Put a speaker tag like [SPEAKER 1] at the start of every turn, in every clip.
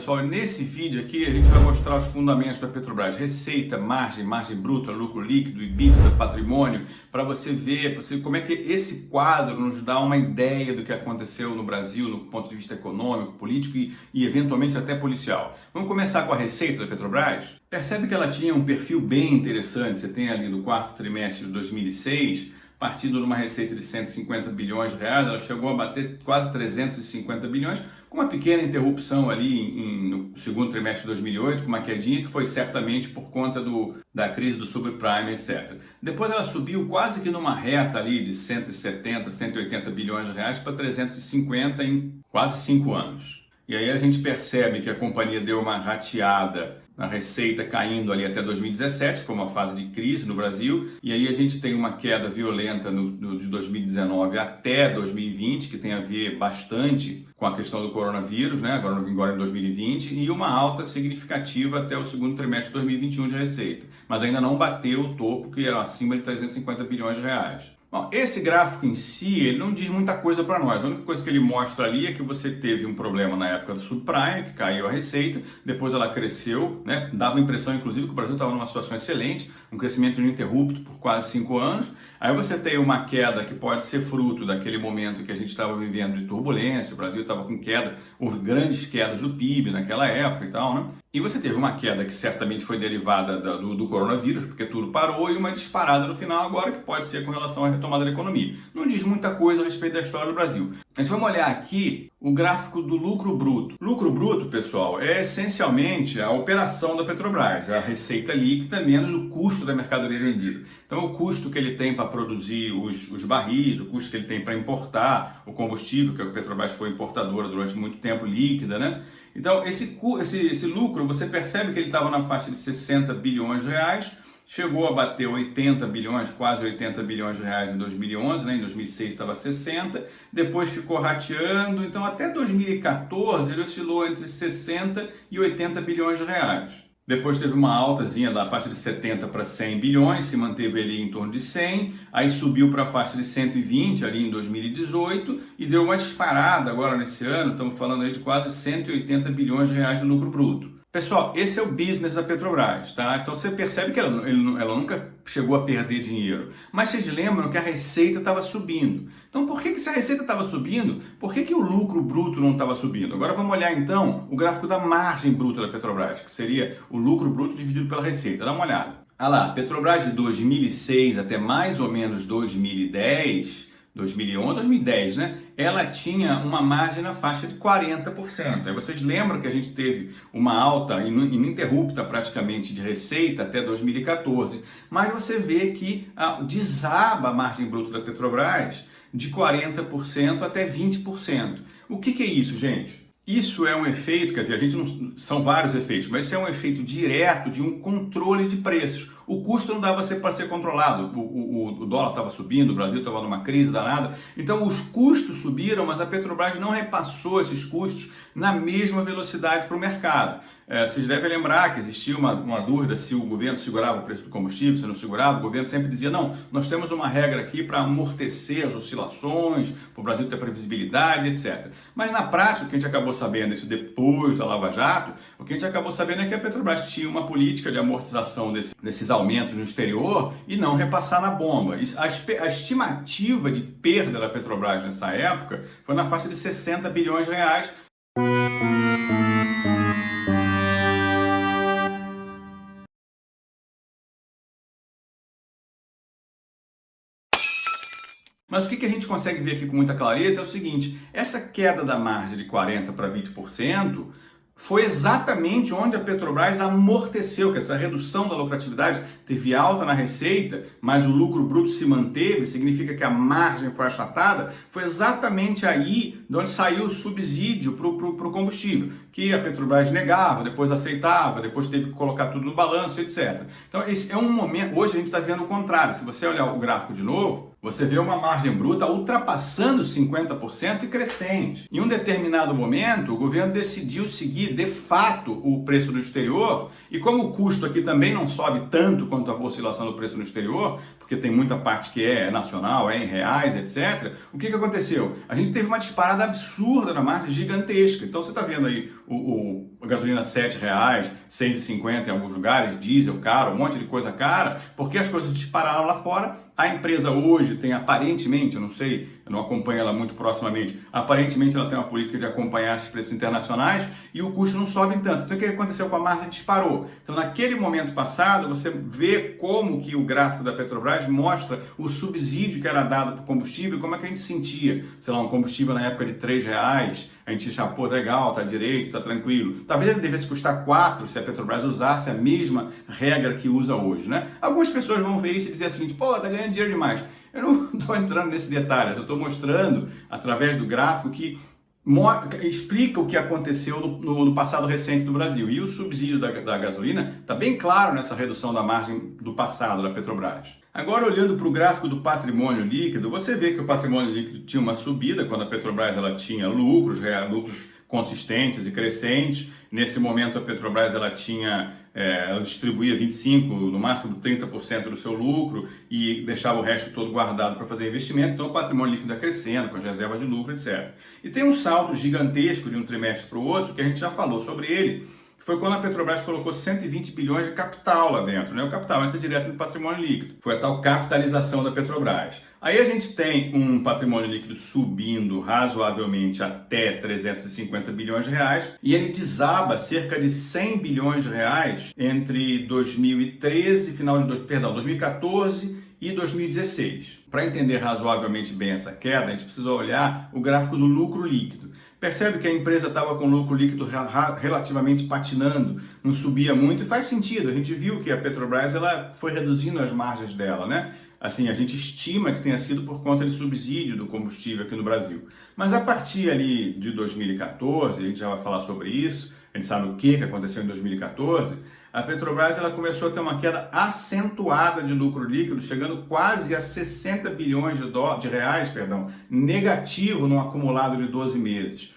[SPEAKER 1] pessoal, nesse vídeo aqui a gente vai mostrar os fundamentos da Petrobras, receita, margem bruta, lucro líquido, EBITDA, patrimônio, para você ver como é que esse quadro nos dá uma ideia do que aconteceu no Brasil, no ponto de vista econômico, político e eventualmente até policial. Vamos começar com a receita da Petrobras? Percebe que ela tinha um perfil bem interessante, você tem ali do quarto trimestre de 2006, partindo de uma receita de 150 bilhões de reais, ela chegou a bater quase 350 bilhões, com uma pequena interrupção ali no segundo trimestre de 2008, com uma quedinha que foi certamente por conta da crise do subprime, etc. Depois ela subiu quase que numa reta ali de 170, 180 bilhões de reais para 350 em quase 5 anos. E aí a gente percebe que a companhia deu uma rateada na receita caindo ali até 2017, foi uma fase de crise no Brasil, e aí a gente tem uma queda violenta de 2019 até 2020, que tem a ver bastante com a questão do coronavírus, né? agora em 2020, e uma alta significativa até o segundo trimestre de 2021 de receita, mas ainda não bateu o topo, que era acima de 350 bilhões de reais. Bom, esse gráfico em si, ele não diz muita coisa para nós. A única coisa que ele mostra ali é que você teve um problema na época do subprime, que caiu a receita, depois ela cresceu, né? Dava a impressão, inclusive, que o Brasil estava numa situação excelente, um crescimento ininterrupto por quase 5 anos. Aí você tem uma queda que pode ser fruto daquele momento que a gente estava vivendo de turbulência, o Brasil estava com queda, houve grandes quedas do PIB naquela época e tal, né? E você teve uma queda que certamente foi derivada do coronavírus, porque tudo parou, e uma disparada no final agora, que pode ser com relação à retomada da economia. Não diz muita coisa a respeito da história do Brasil. A gente vai olhar aqui o gráfico do lucro bruto. Lucro bruto, pessoal, é essencialmente a operação da Petrobras, a receita líquida menos o custo da mercadoria vendida. Então, o custo que ele tem para produzir os barris, o custo que ele tem para importar o combustível, que a Petrobras foi importadora durante muito tempo, líquida, né? Então, esse lucro, você percebe que ele estava na faixa de 60 bilhões de reais, chegou a bater 80 bilhões, quase 80 bilhões de reais em 2011, né? Em 2006 estava 60, depois ficou rateando, então até 2014 ele oscilou entre 60 e 80 bilhões de reais. Depois teve uma altazinha da faixa de 70 para 100 bilhões, se manteve ali em torno de 100, aí subiu para a faixa de 120 ali em 2018 e deu uma disparada agora nesse ano, estamos falando aí de quase 180 bilhões de reais de lucro bruto. Pessoal, esse é o business da Petrobras, tá? Então você percebe que ela nunca chegou a perder dinheiro, mas vocês lembram que a receita estava subindo. Então por que se a receita estava subindo, por que o lucro bruto não estava subindo? Agora vamos olhar então o gráfico da margem bruta da Petrobras, que seria o lucro bruto dividido pela receita. Dá uma olhada. Olha lá, Petrobras de 2006 até mais ou menos 2010, 2011, 2010, né? Ela tinha uma margem na faixa de 40%. Aí vocês lembram que a gente teve uma alta ininterrupta praticamente de receita até 2014, mas você vê que desaba a margem bruta da Petrobras de 40% até 20%. O que é isso, gente? Isso é um efeito, quer dizer, são vários efeitos, mas isso é um efeito direto de um controle de preços. O custo não dava para ser controlado, o dólar estava subindo, o Brasil estava numa crise danada, então os custos subiram, mas a Petrobras não repassou esses custos na mesma velocidade para o mercado. Vocês devem lembrar que existia uma dúvida se o governo segurava o preço do combustível, se não segurava. O governo sempre dizia, não, nós temos uma regra aqui para amortecer as oscilações, para o Brasil ter previsibilidade, etc. Mas na prática, o que a gente acabou sabendo, isso depois da Lava Jato, o que a gente acabou sabendo é que a Petrobras tinha uma política de amortização desses aumentos no exterior e não repassar na bomba. A estimativa de perda da Petrobras nessa época foi na faixa de 60 bilhões de reais. Mas o que a gente consegue ver aqui com muita clareza é o seguinte, essa queda da margem de 40% para 20% foi exatamente onde a Petrobras amorteceu, que essa redução da lucratividade teve alta na receita, mas o lucro bruto se manteve, significa que a margem foi achatada, foi exatamente aí de onde saiu o subsídio para o combustível, que a Petrobras negava, depois aceitava, depois teve que colocar tudo no balanço, etc. Então esse é um momento, hoje a gente está vendo o contrário, se você olhar o gráfico de novo, você vê uma margem bruta ultrapassando 50% e crescente. Em um determinado momento, o governo decidiu seguir, de fato, o preço no exterior, e como o custo aqui também não sobe tanto quanto a oscilação do preço no exterior, porque tem muita parte que é nacional, é em reais, etc., o que aconteceu? A gente teve uma disparada absurda na margem, gigantesca. Então você está vendo aí a gasolina R$7, R$6,50 em alguns lugares, diesel caro, um monte de coisa cara, porque as coisas dispararam lá fora. A empresa hoje tem aparentemente, eu não sei, eu não acompanho ela muito proximamente, aparentemente ela tem uma política de acompanhar esses preços internacionais e o custo não sobe tanto. Então o que aconteceu com a margem? Disparou. Então naquele momento passado você vê como que o gráfico da Petrobras mostra o subsídio que era dado para o combustível, como é que a gente sentia, sei lá, um combustível na época de R$3, a gente achava, pô, legal, tá direito, tá tranquilo. Talvez ele devesse custar 4 se a Petrobras usasse a mesma regra que usa hoje, né? Algumas pessoas vão ver isso e dizer assim, pô, tá ganhando dinheiro demais. Eu não estou entrando nesse detalhe, eu estou mostrando, através do gráfico, que explica o que aconteceu no passado recente do Brasil. E o subsídio da gasolina está bem claro nessa redução da margem do passado da Petrobras. Agora, olhando para o gráfico do patrimônio líquido, você vê que o patrimônio líquido tinha uma subida quando a Petrobras ela tinha lucros consistentes e crescentes. Nesse momento, a Petrobras ela distribuía 25%, no máximo 30% do seu lucro e deixava o resto todo guardado para fazer investimento. Então, o patrimônio líquido ia crescendo com as reservas de lucro, etc. E tem um salto gigantesco de um trimestre para o outro, que a gente já falou sobre ele, que foi quando a Petrobras colocou 120 bilhões de capital lá dentro, né? O capital entra direto no patrimônio líquido. Foi a tal capitalização da Petrobras. Aí a gente tem um patrimônio líquido subindo razoavelmente até 350 bilhões de reais e ele desaba cerca de 100 bilhões de reais entre 2014 e 2016. Para entender razoavelmente bem essa queda, a gente precisa olhar o gráfico do lucro líquido. Percebe que a empresa estava com o lucro líquido relativamente patinando, não subia muito, e faz sentido. A gente viu que a Petrobras ela foi reduzindo as margens dela, né? Assim, a gente estima que tenha sido por conta de subsídio do combustível aqui no Brasil. Mas a partir ali de 2014, a gente já vai falar sobre isso, a gente sabe o que aconteceu em 2014, a Petrobras ela começou a ter uma queda acentuada de lucro líquido, chegando quase a 60 bilhões de reais, negativo no acumulado de 12 meses.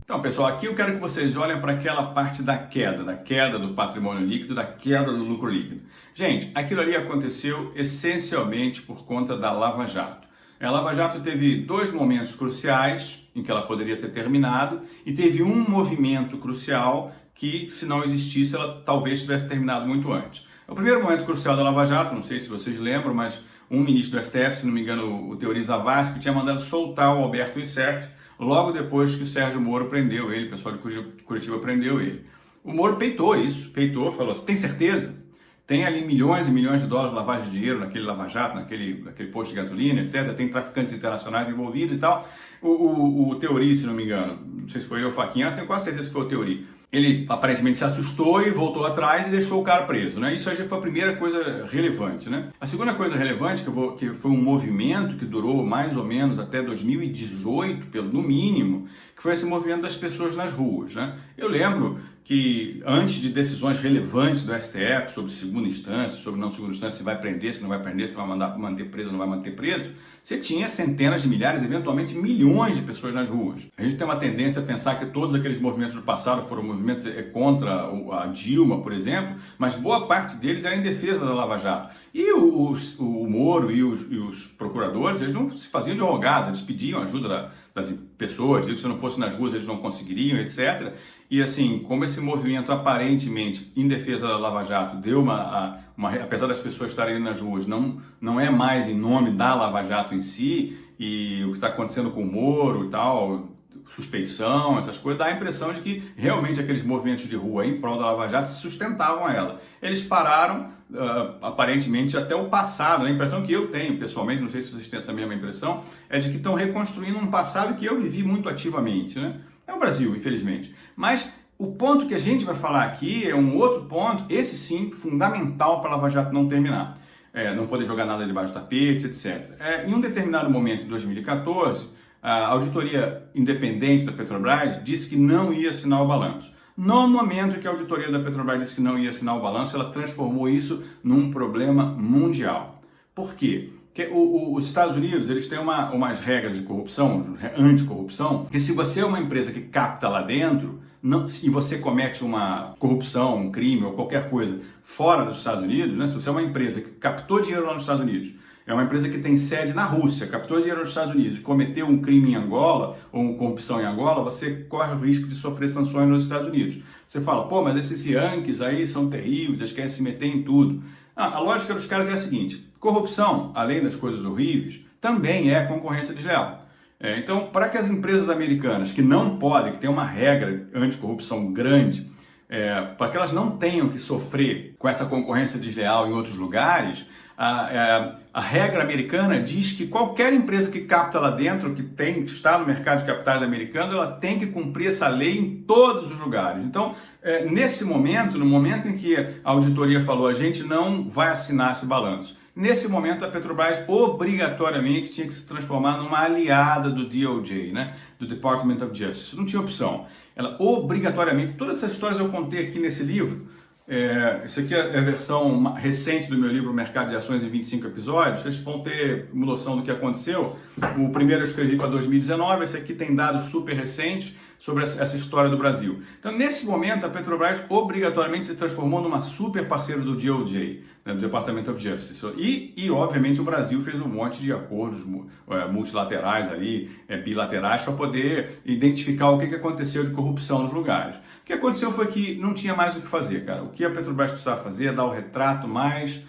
[SPEAKER 1] Então, pessoal, aqui eu quero que vocês olhem para aquela parte da queda do patrimônio líquido, da queda do lucro líquido. Gente, aquilo ali aconteceu essencialmente por conta da Lava Jato. A Lava Jato teve dois momentos cruciais em que ela poderia ter terminado e teve um movimento crucial que, se não existisse, ela talvez tivesse terminado muito antes. O primeiro momento crucial da Lava Jato, não sei se vocês lembram, mas um ministro do STF, se não me engano, o Teori Zavascki, tinha mandado soltar o Alberto Issef logo depois que o Sérgio Moro prendeu ele, o pessoal de Curitiba prendeu ele. O Moro peitou isso, falou assim, tem certeza? Tem ali milhões e milhões de dólares de lavagem de dinheiro naquele Lava Jato, naquele posto de gasolina, etc. Tem traficantes internacionais envolvidos e tal. O Teori, se não me engano, não sei se foi ele ou o Faquinha, tenho quase certeza que foi o Teori. Ele aparentemente se assustou e voltou atrás e deixou o cara preso, né? Isso aí já foi a primeira coisa relevante, né? A segunda coisa relevante, que foi um movimento que durou mais ou menos até 2018, no mínimo, que foi esse movimento das pessoas nas ruas, né? Eu lembro que antes de decisões relevantes do STF sobre segunda instância, sobre não segunda instância, se vai prender, se não vai prender, se vai manter preso, não vai manter preso, você tinha centenas de milhares, eventualmente milhões de pessoas nas ruas. A gente tem uma tendência a pensar que todos aqueles movimentos do passado foram movimentos contra a Dilma, por exemplo, mas boa parte deles era em defesa da Lava Jato. E o Moro e os procuradores, eles não se faziam de rogados, eles pediam ajuda das pessoas, se não fosse nas ruas eles não conseguiriam, etc. E assim, como esse movimento aparentemente em defesa da Lava Jato deu apesar das pessoas estarem nas ruas, não é mais em nome da Lava Jato em si, e o que está acontecendo com o Moro e tal, suspeição, essas coisas, dá a impressão de que realmente aqueles movimentos de rua em prol da Lava Jato se sustentavam a ela. Eles pararam, aparentemente, até o passado. A impressão que eu tenho, pessoalmente, não sei se vocês têm essa mesma impressão, é de que estão reconstruindo um passado que eu vivi muito ativamente, né? É o Brasil, infelizmente. Mas o ponto que a gente vai falar aqui é um outro ponto, esse sim, fundamental para a Lava Jato não terminar. Não poder jogar nada debaixo do tapete, etc. Em um determinado momento, em 2014, a auditoria independente da Petrobras disse que não ia assinar o balanço. No momento que a auditoria da Petrobras disse que não ia assinar o balanço, ela transformou isso num problema mundial. Por quê? Porque os Estados Unidos eles têm umas regras de corrupção, anticorrupção, que se você é uma empresa que capta lá dentro e você comete uma corrupção, um crime ou qualquer coisa fora dos Estados Unidos, né? Se você é uma empresa que captou dinheiro lá nos Estados Unidos é uma empresa que tem sede na Rússia, captou dinheiro nos Estados Unidos, cometeu um crime em Angola ou uma corrupção em Angola, você corre o risco de sofrer sanções nos Estados Unidos. Você fala, pô, mas esses Yankees aí são terríveis, eles querem se meter em tudo. A lógica dos caras é a seguinte, corrupção, além das coisas horríveis, também é concorrência desleal. Então, para que as empresas americanas que não podem, que tem uma regra anticorrupção grande, para que elas não tenham que sofrer com essa concorrência desleal em outros lugares, a regra americana diz que qualquer empresa que capta lá dentro, que está no mercado de capitais americano, ela tem que cumprir essa lei em todos os lugares. Então, nesse momento, no momento em que a auditoria falou, a gente não vai assinar esse balanço, nesse momento a Petrobras obrigatoriamente tinha que se transformar numa aliada do DOJ, né? Do Department of Justice. Não tinha opção. Ela obrigatoriamente, todas essas histórias eu contei aqui nesse livro. Isso aqui é a versão recente do meu livro Mercado de Ações em 25 episódios. Vocês vão ter uma noção do que aconteceu. O primeiro eu escrevi para 2019, esse aqui tem dados super recentes sobre essa história do Brasil. Então, nesse momento, a Petrobras obrigatoriamente se transformou numa super parceira do DOJ, né, do Department of Justice. E, obviamente, o Brasil fez um monte de acordos multilaterais, ali, bilaterais, para poder identificar o que aconteceu de corrupção nos lugares. O que aconteceu foi que não tinha mais o que fazer, cara. O que a Petrobras precisava fazer é dar o retrato mais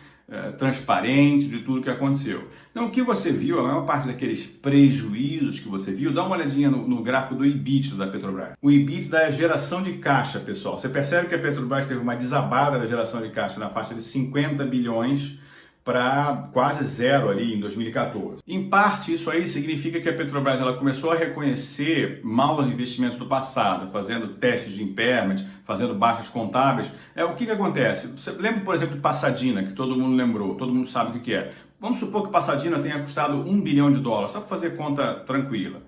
[SPEAKER 1] transparente de tudo que aconteceu. Então, o que você viu, a maior parte daqueles prejuízos que você viu, dá uma olhadinha no gráfico do EBITDA da Petrobras. O EBITDA é a geração de caixa, pessoal. Você percebe que a Petrobras teve uma desabada da geração de caixa na faixa de 50 bilhões para quase zero ali em 2014. Em parte, isso aí significa que a Petrobras ela começou a reconhecer maus investimentos do passado, fazendo testes de impairment, fazendo baixas contábeis. O que acontece? Você lembra, por exemplo, de Pasadena, que todo mundo lembrou, todo mundo sabe o que é. Vamos supor que Pasadena tenha custado $1 bilhão, só para fazer conta tranquila.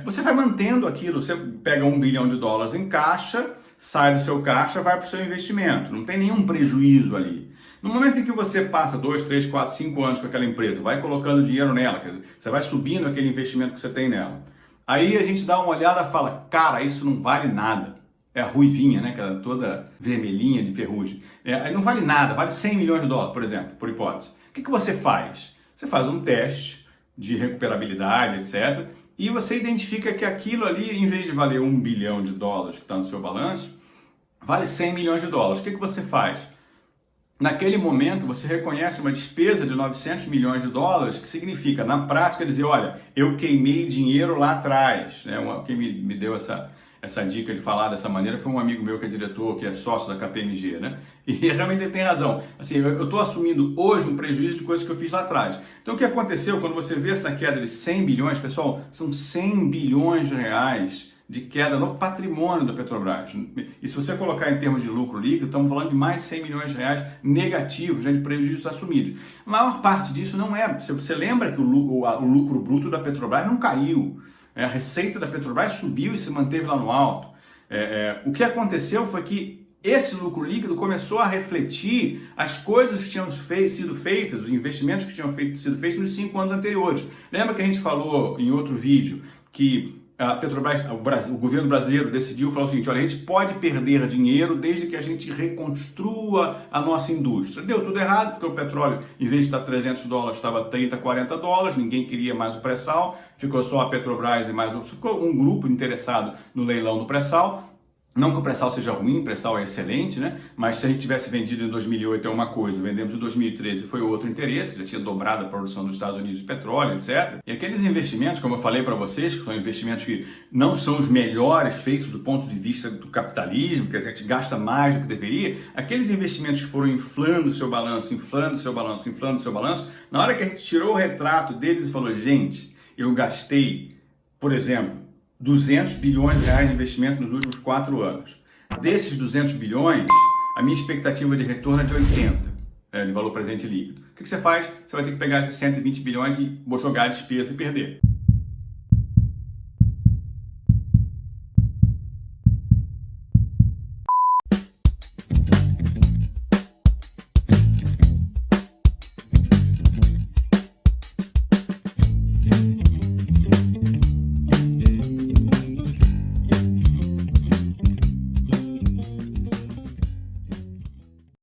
[SPEAKER 1] Você vai mantendo aquilo, você pega $1 bilhão em caixa, sai do seu caixa, vai para o seu investimento, não tem nenhum prejuízo ali. No momento em que você passa 2, 3, 4, 5 anos com aquela empresa, vai colocando dinheiro nela, quer dizer, você vai subindo aquele investimento que você tem nela. Aí a gente dá uma olhada e fala, cara, isso não vale nada. É a ruivinha, né, aquela toda vermelhinha de ferrugem. Não vale nada, vale $100 milhões, por exemplo, por hipótese. O que você faz? Você faz um teste de recuperabilidade, etc., e você identifica que aquilo ali, em vez de valer $1 bilhão que está no seu balanço, vale $100 milhões. O que você faz? Naquele momento, você reconhece uma despesa de $900 milhões, que significa, na prática, dizer, olha, eu queimei dinheiro lá atrás. Quem me deu essa dica de falar dessa maneira foi um amigo meu que é diretor, que é sócio da KPMG, né? E realmente ele tem razão. Assim, eu estou assumindo hoje um prejuízo de coisas que eu fiz lá atrás. Então, o que aconteceu quando você vê essa queda de 100 bilhões, pessoal, são 100 bilhões de reais de queda no patrimônio da Petrobras. E se você colocar em termos de lucro líquido, estamos falando de mais de 100 milhões de reais negativos, né, de prejuízos assumidos. A maior parte disso não é... Você lembra que o lucro bruto da Petrobras não caiu. A receita da Petrobras subiu e se manteve lá no alto. O que aconteceu foi que esse lucro líquido começou a refletir as coisas que tinham sido feitas, os investimentos que tinham sido feitos nos 5 anos anteriores. Lembra que a gente falou em outro vídeo que a Petrobras, o governo brasileiro decidiu falar o seguinte, olha, a gente pode perder dinheiro desde que a gente reconstrua a nossa indústria. Deu tudo errado, porque o petróleo, em vez de estar $300, estava $30, $40, ninguém queria mais o pré-sal, ficou só a Petrobras e ficou um grupo interessado no leilão do pré-sal. Não que o pré-sal seja ruim, o pré-sal é excelente, né? Mas se a gente tivesse vendido em 2008 é uma coisa, vendemos em 2013 foi outro interesse, já tinha dobrado a produção dos Estados Unidos de petróleo, etc. E aqueles investimentos, como eu falei para vocês, que são investimentos que não são os melhores feitos do ponto de vista do capitalismo, que a gente gasta mais do que deveria, aqueles investimentos que foram inflando o seu balanço, na hora que a gente tirou o retrato deles e falou, gente, eu gastei, por exemplo, $200 bilhões de investimento nos últimos 4 anos. Desses 200 bilhões, a minha expectativa de retorno é de 80, de valor presente líquido. O que você faz? Você vai ter que pegar esses 120 bilhões e jogar a despesa e perder.